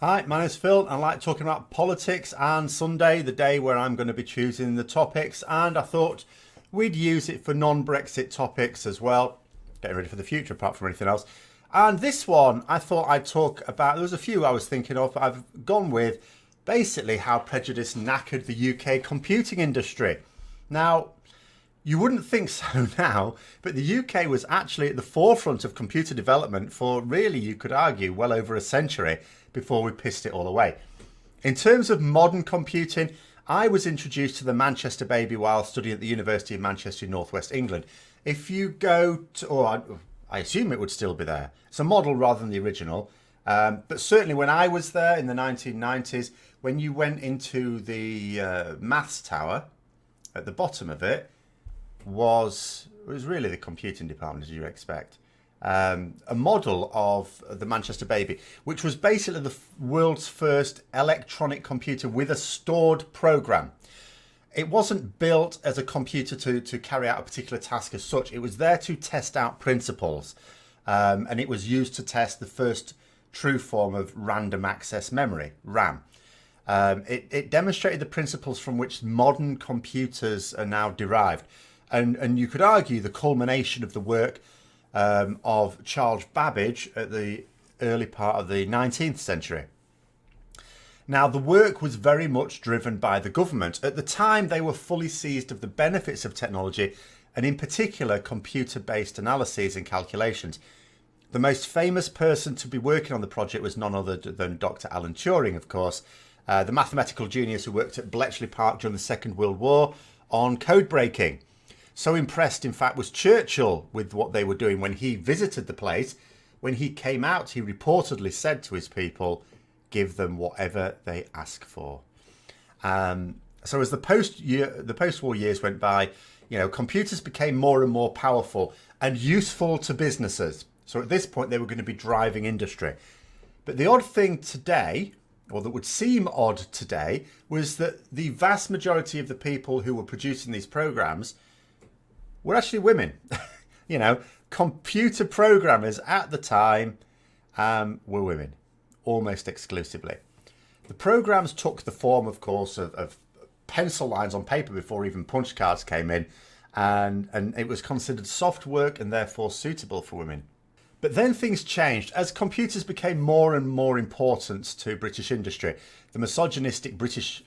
Hi, my name's Phil. I like talking about politics and Sunday, the day where I'm going to be choosing the topics, and I thought we'd use it for non-Brexit topics as well, getting ready for the future apart from anything else. And this one, I thought I'd talk about, there was a few I was thinking of, but I've gone with basically how Prejudice knackered the UK computing industry. Now, you wouldn't think so now, but the UK was actually at the forefront of computer development for really, you could argue, well over a century before we pissed it all away. In terms of modern computing, I was introduced to the Manchester baby while studying at the University of Manchester in northwest England. If you go to, or I assume it would still be there. It's a model rather than the original. But certainly when I was there in the 1990s, when you went into the maths tower, at the bottom of it, was really the computing department, as you expect. A model of the Manchester baby, which was basically the world's first electronic computer with a stored program. It wasn't built as a computer to carry out a particular task as such. It was there to test out principles. And it was used to test the first true form of random access memory, RAM. It demonstrated the principles from which modern computers are now derived. And you could argue the culmination of the work of Charles Babbage at the early part of the 19th century. Now, the work was very much driven by the government. At the time, they were fully seized of the benefits of technology, and in particular, computer-based analyses and calculations. The most famous person to be working on the project was none other than Dr. Alan Turing, of course, the mathematical genius who worked at Bletchley Park during the Second World War on code breaking. So impressed, in fact, was Churchill with what they were doing when he visited the place. When he came out, he reportedly said to his people, give them whatever they ask for. So as the post-war years went by, computers became more and more powerful and useful to businesses. So at this point, they were going to be driving industry. But the odd thing today, or that would seem odd today, was that the vast majority of the people who were producing these programs were actually women. Computer programmers at the time were women, almost exclusively. The programs took the form, of course, of pencil lines on paper before even punch cards came in, and it was considered soft work and therefore suitable for women. But then things changed. As computers became more and more important to British industry, the misogynistic British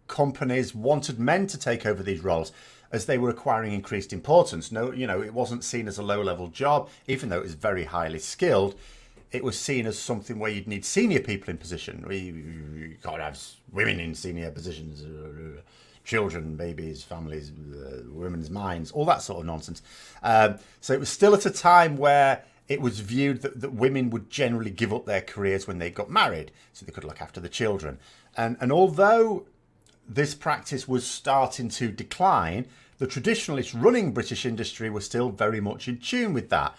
companies wanted men to take over these roles as they were acquiring increased importance. No, it wasn't seen as a low-level job, even though it was very highly skilled. It was seen as something where you'd need senior people in position. You can't have women in senior positions, children, babies, families, women's minds, all that sort of nonsense. So it was still at a time where it was viewed that women would generally give up their careers when they got married, so they could look after the children. And although this practice was starting to decline, the traditionalists running British industry were still very much in tune with that.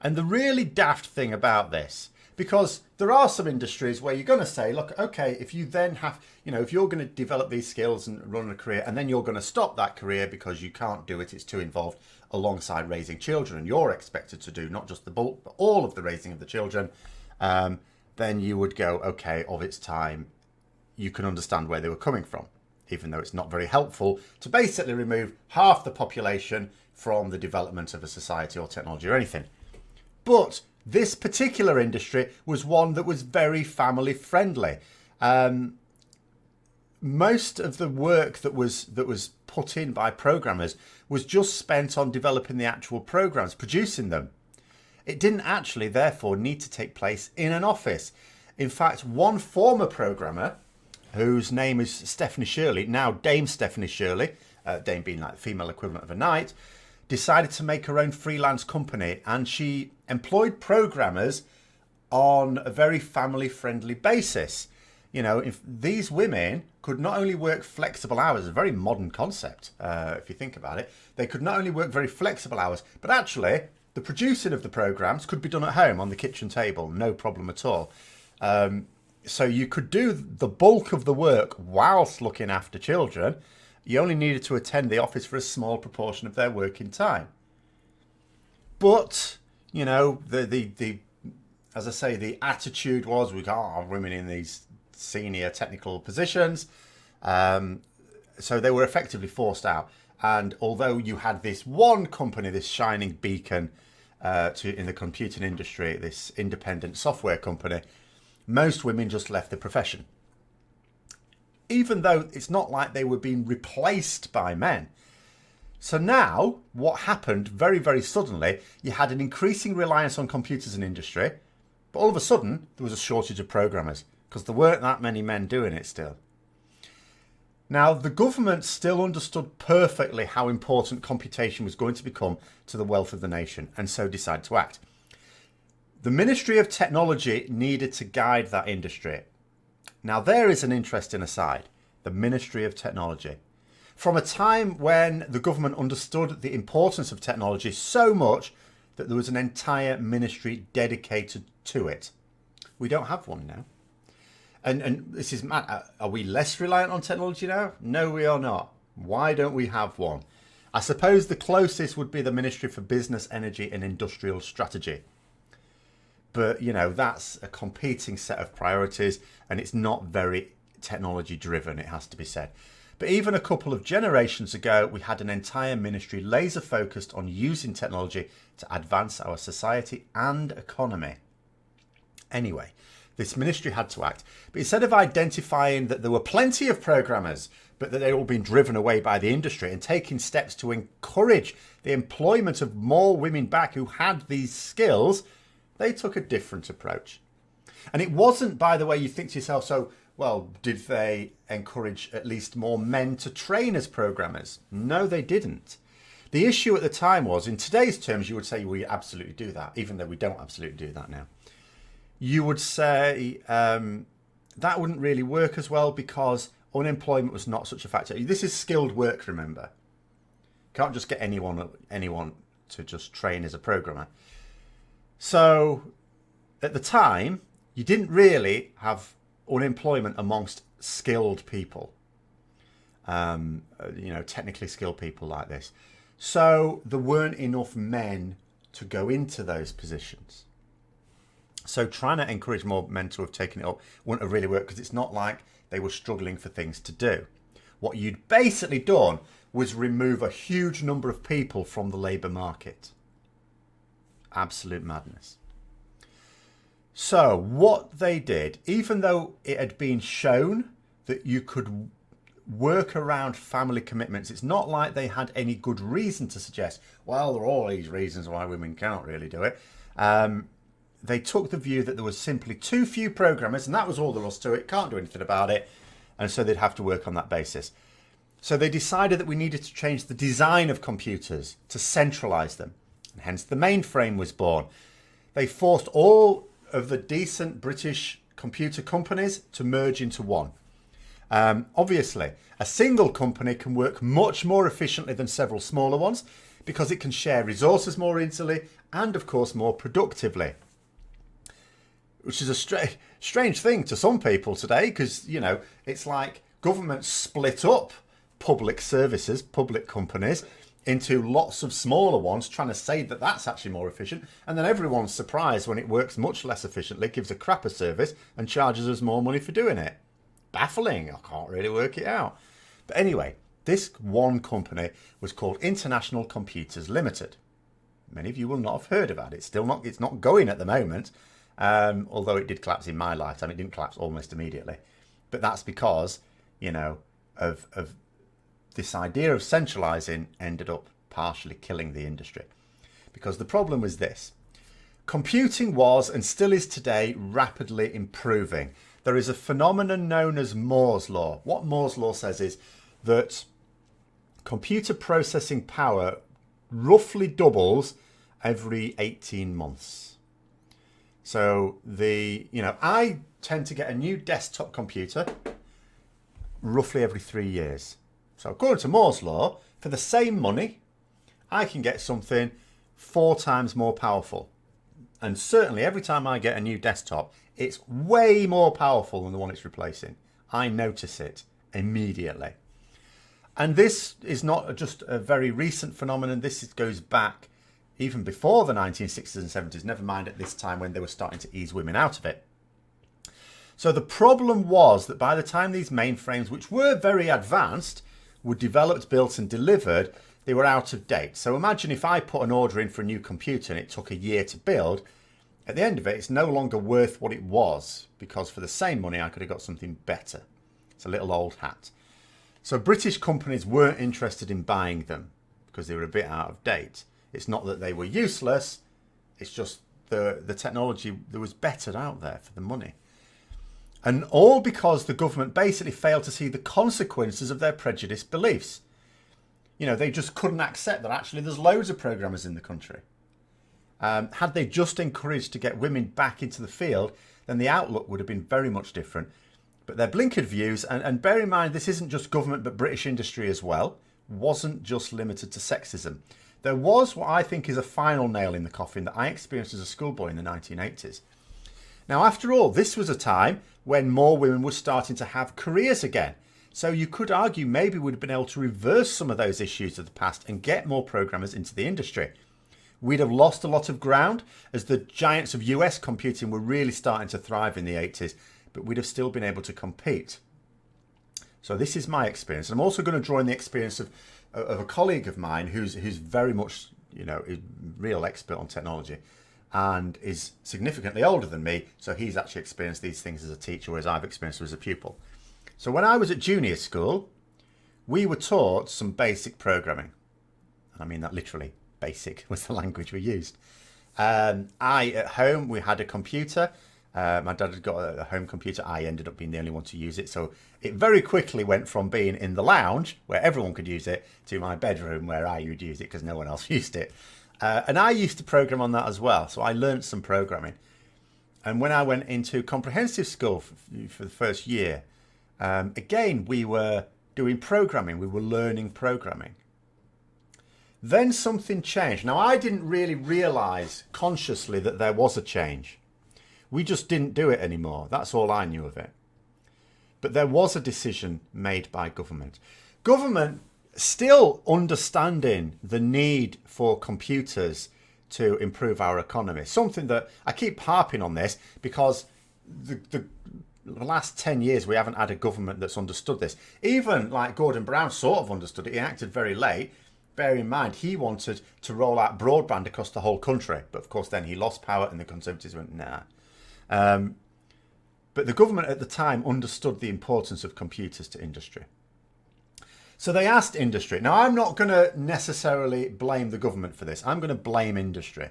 And the really daft thing about this, because there are some industries where you're going to say, look, okay, if you then have, if you're going to develop these skills and run a career, and then you're going to stop that career because you can't do it, it's too involved, alongside raising children, and you're expected to do not just the bulk, but all of the raising of the children, then you would go, okay, of its time, you can understand where they were coming from, even though it's not very helpful to basically remove half the population from the development of a society or technology or anything. But this particular industry was one that was very family friendly. Most of the work that was put in by programmers was just spent on developing the actual programs, producing them. It didn't actually, therefore, need to take place in an office. In fact, one former programmer, whose name is Stephanie Shirley, now Dame Stephanie Shirley, Dame being like the female equivalent of a knight, decided to make her own freelance company, and she employed programmers on a very family-friendly basis. If these women could not only work flexible hours, a very modern concept, if you think about it, they could not only work very flexible hours, but actually the producing of the programs could be done at home on the kitchen table, no problem at all. So you could do the bulk of the work whilst looking after children. You only needed to attend the office for a small proportion of their working time. But, the as I say, the attitude was we can't have women in these senior technical positions. So they were effectively forced out. And although you had this one company, this shining beacon in the computing industry, this independent software company, most women just left the profession. Even though it's not like they were being replaced by men. So now, what happened very, very suddenly, you had an increasing reliance on computers in industry, but all of a sudden, there was a shortage of programmers, because there weren't that many men doing it still. Now, the government still understood perfectly how important computation was going to become to the wealth of the nation, and so decided to act. The Ministry of Technology needed to guide that industry. Now, there is an interesting aside, the Ministry of Technology. From a time when the government understood the importance of technology so much that there was an entire ministry dedicated to it. We don't have one now. And this is mad. Are we less reliant on technology now? No, we are not. Why don't we have one? I suppose the closest would be the Ministry for Business, Energy and Industrial Strategy. But, you know, that's a competing set of priorities and it's not very technology driven, it has to be said. But even a couple of generations ago, we had an entire ministry laser focused on using technology to advance our society and economy. Anyway, this ministry had to act. But instead of identifying that there were plenty of programmers, but that they were all being driven away by the industry and taking steps to encourage the employment of more women back who had these skills, they took a different approach. And it wasn't, by the way, you think to yourself, so, well, did they encourage at least more men to train as programmers? No, they didn't. The issue at the time was, in today's terms, you would say we absolutely do that, even though we don't absolutely do that now. You would say that wouldn't really work as well because unemployment was not such a factor. This is skilled work, remember. Can't just get anyone to just train as a programmer. So at the time, you didn't really have unemployment amongst skilled people, technically skilled people like this. So there weren't enough men to go into those positions. So trying to encourage more men to have taken it up wouldn't have really worked because it's not like they were struggling for things to do. What you'd basically done was remove a huge number of people from the labour market. Absolute madness. So what they did, even though it had been shown that you could work around family commitments, it's not like they had any good reason to suggest, well, there are all these reasons why women can't really do it. They took the view that there was simply too few programmers and that was all there was to it, can't do anything about it. And so they'd have to work on that basis. So they decided that we needed to change the design of computers to centralise them. And hence the mainframe was born. They forced all of the decent British computer companies to merge into one. Obviously, a single company can work much more efficiently than several smaller ones because it can share resources more easily and, of course, more productively. Which is a strange thing to some people today because, you know, it's like government split up public services, public companies, into lots of smaller ones, trying to say that that's actually more efficient. And then everyone's surprised when it works much less efficiently, gives a crapper service and charges us more money for doing it. Baffling. I can't really work it out. But anyway, this one company was called International Computers Limited. Many of you will not have heard about it. It's not going at the moment. Although it did collapse in my lifetime, it didn't collapse almost immediately. But that's because, you know, of this idea of centralising ended up partially killing the industry. Because the problem was this. Computing was, and still is today, rapidly improving. There is a phenomenon known as Moore's Law. What Moore's Law says is that computer processing power roughly doubles every 18 months. So I tend to get a new desktop computer roughly every 3 years. So according to Moore's Law, for the same money, I can get something 4 times more powerful. And certainly every time I get a new desktop, it's way more powerful than the one it's replacing. I notice it immediately. And this is not just a very recent phenomenon. This goes back, even before the 1960s and 70s, never mind at this time when they were starting to ease women out of it. So the problem was that by the time these mainframes, which were very advanced, were developed, built and delivered, they were out of date. So imagine if I put an order in for a new computer and it took a year to build. At the end of it, it's no longer worth what it was, because for the same money I could have got something better. It's a little old hat. So British companies weren't interested in buying them because they were a bit out of date. It's not that they were useless, it's just the technology that was better out there for the money. And all because the government basically failed to see the consequences of their prejudiced beliefs. You know, they just couldn't accept that actually there's loads of programmers in the country. Had they just encouraged to get women back into the field, then the outlook would have been very much different. But their blinkered views, and bear in mind this isn't just government but British industry as well, wasn't just limited to sexism. There was what I think is a final nail in the coffin that I experienced as a schoolboy in the 1980s. Now, after all, this was a time when more women were starting to have careers again. So you could argue maybe we'd have been able to reverse some of those issues of the past and get more programmers into the industry. We'd have lost a lot of ground as the giants of US computing were really starting to thrive in the 80s, but we'd have still been able to compete. So this is my experience. I'm also going to draw in the experience of a colleague of mine who's very much, you know, a real expert on technology and is significantly older than me. So he's actually experienced these things as a teacher, whereas I've experienced them as a pupil. So when I was at junior school, we were taught some basic programming. And I mean that literally. Basic was the language we used. At home, we had a computer. My dad had got a home computer. I ended up being the only one to use it. So it very quickly went from being in the lounge, where everyone could use it, to my bedroom, where I would use it because no one else used it. And I used to program on that as well. So I learned some programming. And when I went into comprehensive school for the first year, again, we were doing programming. We were learning programming. Then something changed. Now, I didn't really realise consciously that there was a change. We just didn't do it anymore. That's all I knew of it. But there was a decision made by government. Government still understanding the need for computers to improve our economy. Something that I keep harping on this because the last 10 years we haven't had a government that's understood this. Even like Gordon Brown sort of understood it. He acted very late. Bear in mind, he wanted to roll out broadband across the whole country. But of course, then he lost power and the Conservatives went, nah. But the government at the time understood the importance of computers to industry. So they asked industry. Now, I'm not going to necessarily blame the government for this. I'm going to blame industry.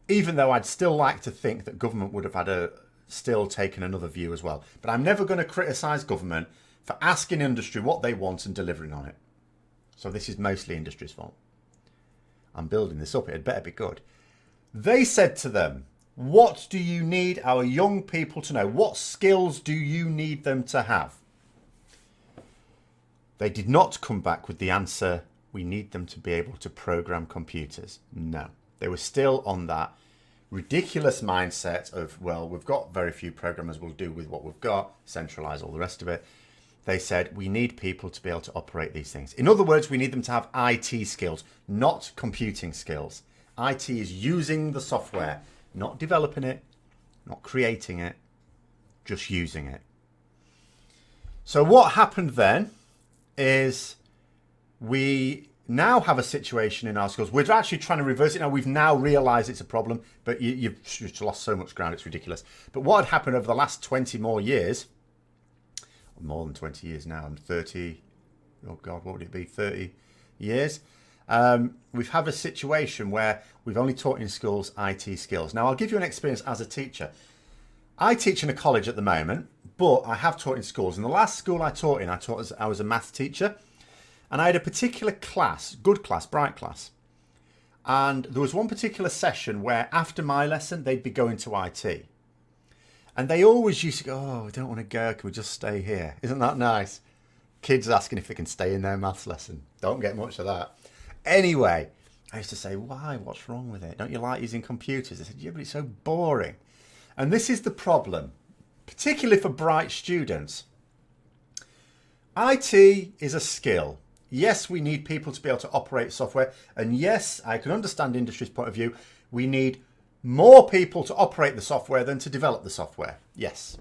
Even though I'd still like to think that government would have had still taken another view as well. But I'm never going to criticise government for asking industry what they want and delivering on it. So this is mostly industry's fault. I'm building this up. It had better be good. They said to them, what do you need our young people to know? What skills do you need them to have? They did not come back with the answer, we need them to be able to program computers. No, they were still on that ridiculous mindset of, well, we've got very few programmers, we'll do with what we've got, centralise all the rest of it. They said, we need people to be able to operate these things. In other words, we need them to have IT skills, not computing skills. IT is using the software, not developing it, not creating it, just using it. So what happened then is we now have a situation in our schools. We're actually trying to reverse it now. We've now realised it's a problem, but you've lost so much ground, it's ridiculous. But what had happened over the last 20 more years, more than 20 years now, I'm 30, oh God, what would it be, 30 years? We've had a situation where we've only taught in schools IT skills. Now, I'll give you an experience as a teacher. I teach in a college at the moment, but I have taught in schools. In the last school I taught in, I was a maths teacher, and I had a particular class, good class, bright class. And there was one particular session where after my lesson, they'd be going to IT. And they always used to go, oh, I don't want to go, can we just stay here? Isn't that nice? Kids asking if they can stay in their maths lesson. Don't get much of that. Anyway, I used to say, why? What's wrong with it? Don't you like using computers? They said, yeah, but it's so boring. And this is the problem, particularly for bright students. IT is a skill. Yes, we need people to be able to operate software. And yes, I can understand industry's point of view. We need more people to operate the software than to develop the software. Yes.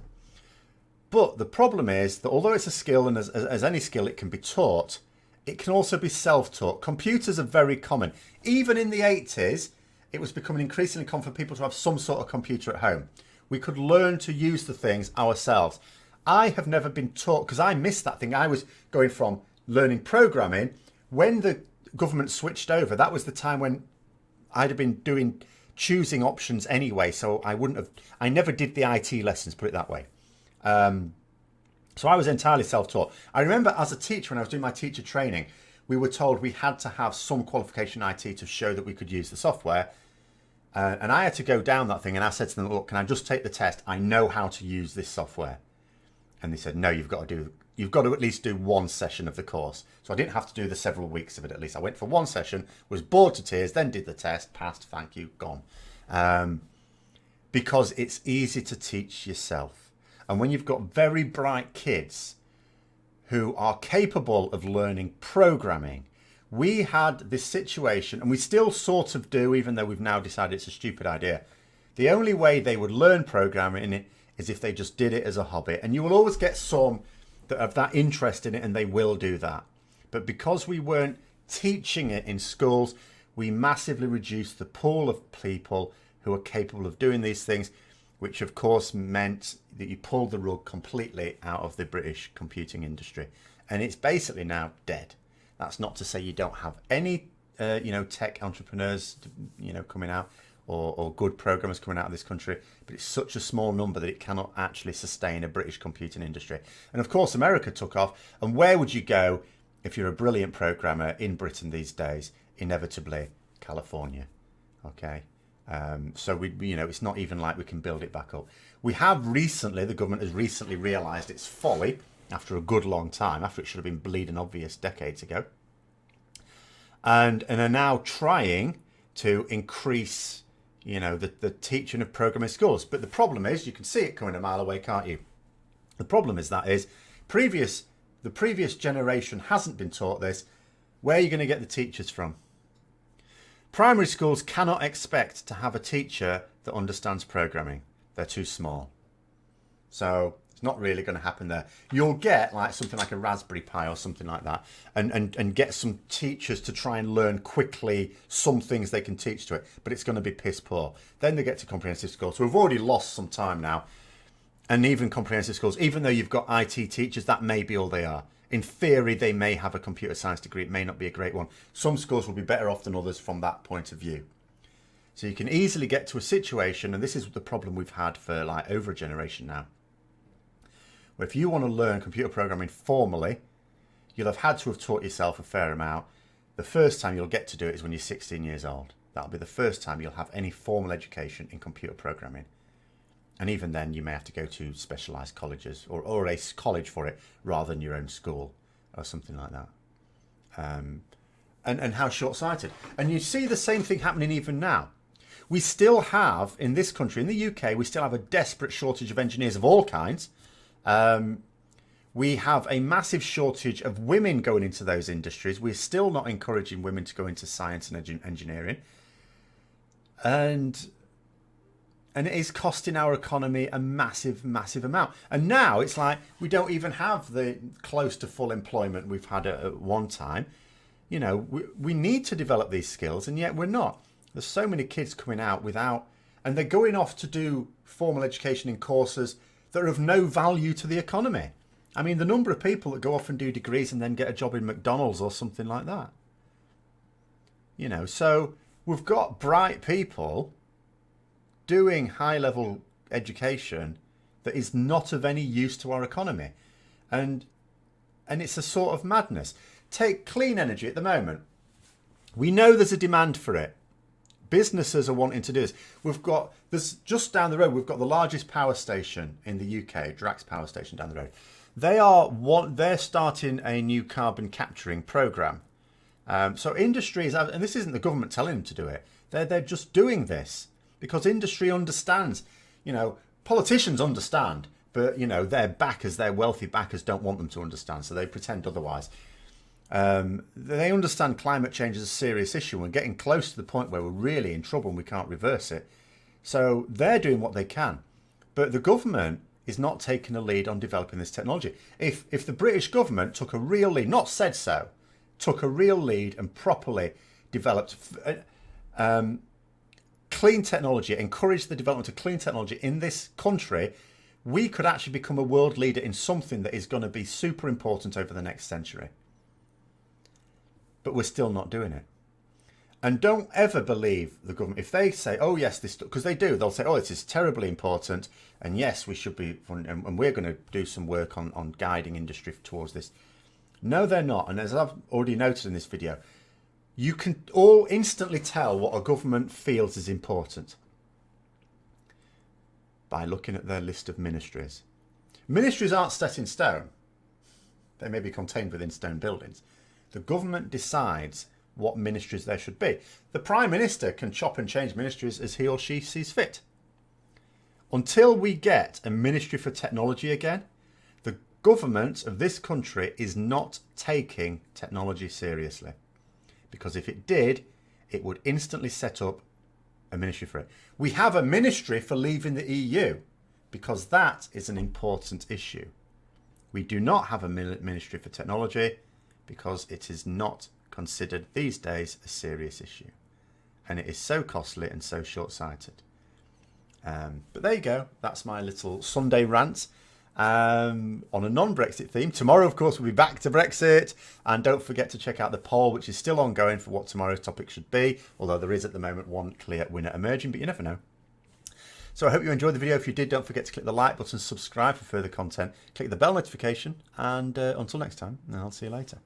But the problem is that although it's a skill, and as any skill, it can be taught, it can also be self-taught. Computers are very common. Even in the 80s, it was becoming increasingly common for people to have some sort of computer at home. We could learn to use the things ourselves. I have never been taught, because I missed that thing. I was going from learning programming. When the government switched over, that was the time when I'd have been choosing options anyway. So I never did the IT lessons, put it that way. So I was entirely self-taught. I remember as a teacher, when I was doing my teacher training, we were told we had to have some qualification in IT to show that we could use the software. And I had to go down that thing, and I said to them, look, can I just take the test? I know how to use this software. And they said, no, you've got to at least do one session of the course. So I didn't have to do the several weeks of it at least. I went for one session, was bored to tears, then did the test, passed, thank you, gone. Because it's easy to teach yourself. And when you've got very bright kids who are capable of learning programming, we had this situation, and we still sort of do, even though we've now decided it's a stupid idea. The only way they would learn programming is if they just did it as a hobby. And you will always get some that have that interest in it, and they will do that. But because we weren't teaching it in schools, we massively reduced the pool of people who are capable of doing these things, which of course meant that you pulled the rug completely out of the British computing industry. And it's basically now dead. That's not to say you don't have any, tech entrepreneurs, coming out, or good programmers coming out of this country, but it's such a small number that it cannot actually sustain a British computing industry. And of course, America took off. And where would you go if you're a brilliant programmer in Britain these days? Inevitably, California. Okay. So it's not even like we can build it back up. We have recently, the government has recently realised its folly after a good long time, after it should have been bleeding obvious decades ago, and are now trying to increase, the teaching of programming schools. But the problem is, you can see it coming a mile away, can't you? The problem is the previous generation hasn't been taught this. Where are you going to get the teachers from? Primary schools cannot expect to have a teacher that understands programming. They're too small. So it's not really going to happen there. You'll get something like a Raspberry Pi or something like that, and get some teachers to try and learn quickly some things they can teach to it, but it's going to be piss poor. Then they get to comprehensive schools. So we've already lost some time now. And even comprehensive schools, even though you've got IT teachers, that may be all they are. In theory, they may have a computer science degree. It may not be a great one. Some schools will be better off than others from that point of view. So you can easily get to a situation, and this is the problem we've had for over a generation now, where if you want to learn computer programming formally, you'll have had to have taught yourself a fair amount. The first time you'll get to do it is when you're 16 years old. That'll be the first time you'll have any formal education in computer programming. And even then, you may have to go to specialised colleges or a college for it rather than your own school or something like that. And how short-sighted. And you see the same thing happening even now. We still have, in this country, in the UK, we still have a desperate shortage of engineers of all kinds. We have a massive shortage of women going into those industries. We're still not encouraging women to go into science and engineering. And it is costing our economy a massive, massive amount. And now it's like we don't even have the close to full employment we've had at one time. We need to develop these skills, and yet we're not. There's so many kids coming out without, and they're going off to do formal education in courses that are of no value to the economy. I mean, the number of people that go off and do degrees and then get a job in McDonald's or something like that. So we've got bright people doing high-level education that is not of any use to our economy. And it's a sort of madness. Take clean energy at the moment. We know there's a demand for it. Businesses are wanting to do this. There's just down the road, we've got the largest power station in the UK, Drax Power Station down the road. They're starting a new carbon capturing program. So industry is, and this isn't the government telling them to do it. They're just doing this because industry understands. Politicians understand, but their backers, their wealthy backers, don't want them to understand, so they pretend otherwise. They understand climate change is a serious issue and getting close to the point where we're really in trouble and we can't reverse it. So they're doing what they can. But the government is not taking a lead on developing this technology. If the British government took a real lead, not said so, took a real lead and properly developed clean technology, encouraged the development of clean technology in this country, we could actually become a world leader in something that is going to be super important over the next century. But we're still not doing it. And don't ever believe the government. If they say, oh yes, this, because they do, they'll say, oh, it is terribly important. And yes, we should be, and we're going to do some work on guiding industry towards this. No, they're not. And as I've already noted in this video, you can all instantly tell what a government feels is important by looking at their list of ministries. Ministries aren't set in stone. They may be contained within stone buildings. The government decides what ministries there should be. The Prime Minister can chop and change ministries as he or she sees fit. Until we get a Ministry for Technology again, the government of this country is not taking technology seriously. Because if it did, it would instantly set up a ministry for it. We have a ministry for leaving the EU because that is an important issue. We do not have a ministry for technology because it is not considered these days a serious issue. And it is so costly and so short-sighted. But there you go. That's my little Sunday rant on a non-Brexit theme. Tomorrow, of course, we'll be back to Brexit. And don't forget to check out the poll, which is still ongoing for what tomorrow's topic should be. Although there is at the moment one clear winner emerging, but you never know. So I hope you enjoyed the video. If you did, don't forget to click the like button, subscribe for further content, click the bell notification, and until next time, I'll see you later.